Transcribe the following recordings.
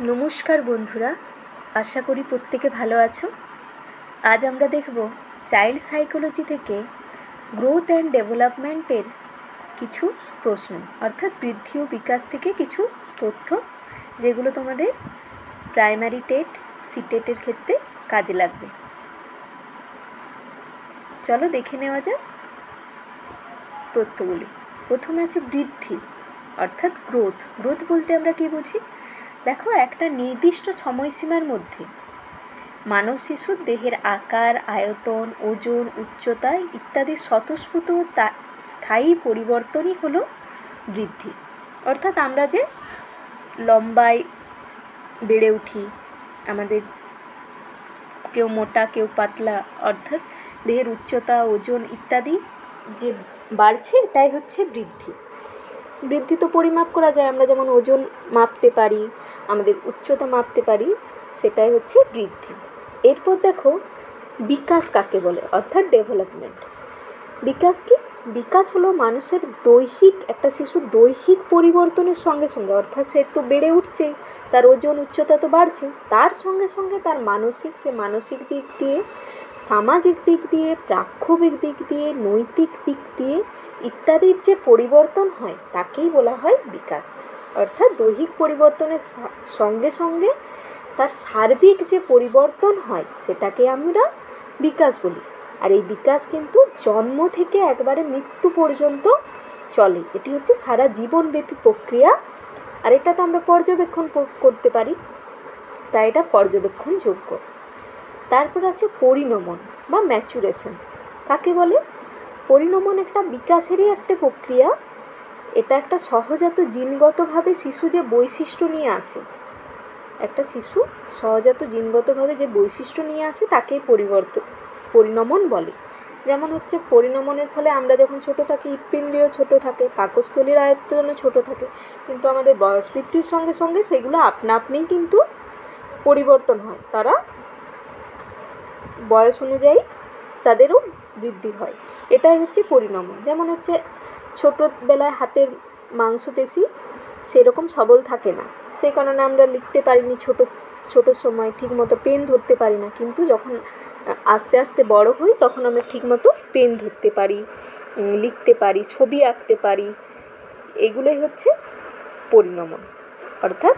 নমস্কার বন্ধুরা, আশা করি প্রত্যেকে ভালো আছো। আজ আমরা দেখব চাইল্ড সাইকোলজি থেকে গ্রোথ অ্যান্ড ডেভেলপমেন্টের কিছু প্রশ্ন, অর্থাৎ বৃদ্ধি ও বিকাশ থেকে কিছু তথ্য, যেগুলো তোমাদের প্রাইমারি টেট সিটেটের ক্ষেত্রে কাজে লাগবে। চলো দেখে নেওয়া যাক তথ্যগুলি। প্রথমে আছে বৃদ্ধি, অর্থাৎ গ্রোথ। গ্রোথ বলতে আমরা কী বুঝি? দেখো, একটা নির্দিষ্ট সময়সীমার মধ্যে মানব শিশুর দেহের আকার, আয়তন, ওজন, উচ্চতা ইত্যাদি স্বতঃস্ফূর্ত স্থায়ী পরিবর্তনই হলো বৃদ্ধি। অর্থাৎ আমরা যে লম্বায় বেড়ে উঠি, আমাদের কেউ মোটা কেউ পাতলা, অর্থাৎ দেহের উচ্চতা, ওজন ইত্যাদি যে বাড়ছে, এটাই হচ্ছে বৃদ্ধি। বৃদ্ধি তো পরিমাপ করা যায়, আমরা যেমন ওজন মাপতে পারি, আমাদের উচ্চতা মাপতে পারি, সেটাই হচ্ছে বৃদ্ধি। এরপর দেখো বিকাশ কাকে বলে, অর্থাৎ ডেভেলপমেন্ট। বিকাশ কি? বিকাশ হলো মানুষের একটা শিশুর দৈহিক পরিবর্তনের সঙ্গে সঙ্গে, অর্থাৎ সে তো বেড়ে উঠছে, তার ওজন উচ্চতা তো বাড়ছে, তার সঙ্গে সঙ্গে তার মানসিক দিক দিয়ে, সামাজিক দিক দিয়ে, প্রাক্ষবিক দিক দিয়ে, নৈতিক দিক দিয়ে ইত্যাদির যে পরিবর্তন হয় তাকেই বলা হয় বিকাশ। অর্থাৎ দৈহিক পরিবর্তনের সঙ্গে সঙ্গে তার সার্বিক যে পরিবর্তন হয় সেটাকে আমরা বিকাশ বলি। আর এই বিকাশ কিন্তু জন্ম থেকে একবারে মৃত্যু পর্যন্ত চলে। এটি হচ্ছে সারা জীবনব্যাপী প্রক্রিয়া, আর এটা তো আমরা পর্যবেক্ষণ করতে পারি, তাই এটা পর্যবেক্ষণযোগ্য। তারপর আছে পরিণমন বা ম্যাচুরেশন। কাকে বলে? পরিণমন একটা বিকাশেরই একটা প্রক্রিয়া। এটা একটা সহজাত জিনগতভাবে শিশু যে বৈশিষ্ট্য নিয়ে আসে, একটা শিশু সহজাত জিনগতভাবে যে বৈশিষ্ট্য নিয়ে আসে তাকেই পরিণমন বলে। যেমন হচ্ছে পরিণমনের ফলে আমরা যখন ছোট থাকি, হৃৎপিণ্ডীয় ছোট থাকে, পাকস্থলীর আয়তনও ছোট থাকে, কিন্তু আমাদের বয়স বৃদ্ধির সঙ্গে সঙ্গে সেগুলো আপনা আপনিই কিন্তু পরিবর্তন হয়। তারা বয়স অনুযায়ী তাদেরও বৃদ্ধি হয়, এটাই হচ্ছে পরিণমন। যেমন হচ্ছে ছোটোবেলায় হাতের মাংসপেশি সেরকম সবল থাকে না, সেই কারণে আমরা লিখতে পারিনি ছোট সময়, ঠিকমতো পেন ধরতে পারি না, কিন্তু যখন আস্তে আস্তে বড় হই তখন আমরা ঠিকমতো পেন ধরতে পারি, লিখতে পারি, ছবি আঁকতে পারি। এগুলোই হচ্ছে পরিণমন। অর্থাৎ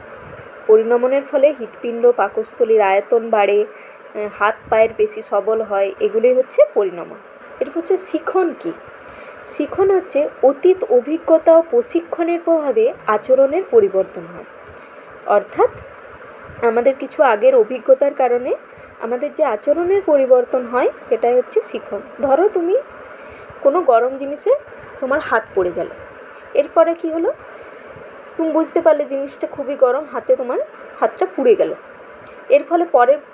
পরিণমনের ফলে হৃৎপিণ্ড, পাকস্থলীর আয়তন বাড়ে, হাত পায়ের পেশি সবল হয়, এগুলোই হচ্ছে পরিণমন। এরপর হচ্ছে শিখন। কি শিখন? হচ্ছে অতীত অভিজ্ঞতা ও প্রশিক্ষণের প্রভাবে আচরণের পরিবর্তন হয়। অর্থাৎ আমাদের কিছু আগের অভিজ্ঞতার কারণে আমাদের যে আচরণের পরিবর্তন হয় সেটাই হচ্ছে শিখন। ধরো তুমি কোনো গরম জিনিসে তোমার হাত পড়ে গেল, এরপরে কি হলো? তুমি বুঝতে পারলে জিনিসটা খুবই গরম, তোমার হাতটা পুড়ে গেল। এর ফলে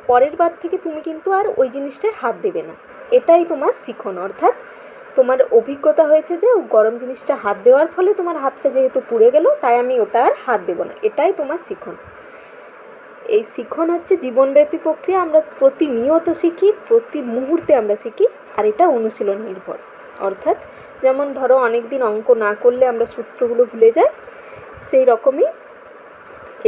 পরের বার থেকে তুমি কিন্তু আর ওই জিনিসটায় হাত দেবে না, এটাই তোমার শিখন। অর্থাৎ তোমার অভিজ্ঞতা হয়েছে যে গরম জিনিসটা হাত দেওয়ার ফলে তোমার হাতটা যেহেতু পুড়ে গেল, তাই আমি ওটা আর হাত দেবো না, এটাই তোমার শিখন। এই শিখন হচ্ছে জীবনব্যাপী প্রক্রিয়া, আমরা প্রতিনিয়ত শিখি, প্রতি মুহূর্তে আমরা শিখি, আর এটা অনুশীলন নির্ভর। অর্থাৎ যেমন ধরো অনেক দিন অঙ্ক না করলে আমরা সূত্রগুলো ভুলে যাই, সেই রকমই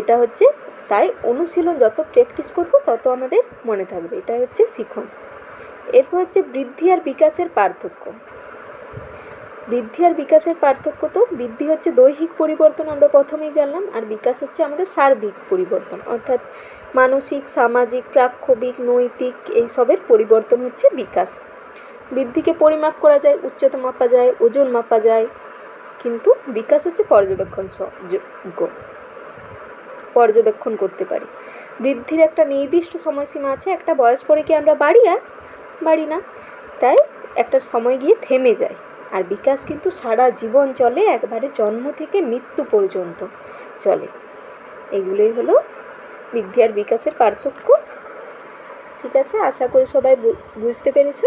এটা হচ্ছে। তাই অনুশীলন যত প্র্যাকটিস করব তত আমাদের মনে থাকবে, এটাই হচ্ছে শিখন। এরপর হচ্ছে বৃদ্ধি আর বিকাশের পার্থক্য। বৃদ্ধি আর বিকাশের পার্থক্য, তো বৃদ্ধি হচ্ছে দৈহিক পরিবর্তন, আমরা প্রথমেই জানলাম, আর বিকাশ হচ্ছে আমাদের সার্বিক পরিবর্তন, অর্থাৎ মানসিক, সামাজিক, প্রাক্ষবিক, নৈতিক এইসবের পরিবর্তন হচ্ছে বিকাশ। বৃদ্ধিকে পরিমাপ করা যায়, উচ্চতা মাপা যায়, ওজন মাপা যায়, কিন্তু বিকাশ হচ্ছে পর্যবেক্ষণ করতে পারি। বৃদ্ধির একটা নির্দিষ্ট সময়সীমা আছে, একটা বয়স পরে কি আমরা বাড়ি না, তাই একটা সময় গিয়ে থেমে যায়। আর বিকাশ কিন্তু সারা জীবন চলে, একবারে জন্ম থেকে মৃত্যু পর্যন্ত চলে। এগুলোই হলো বৃদ্ধি আর বিকাশের পার্থক্য। ঠিক আছে, আশা করি সবাই বুঝতে পেরেছো।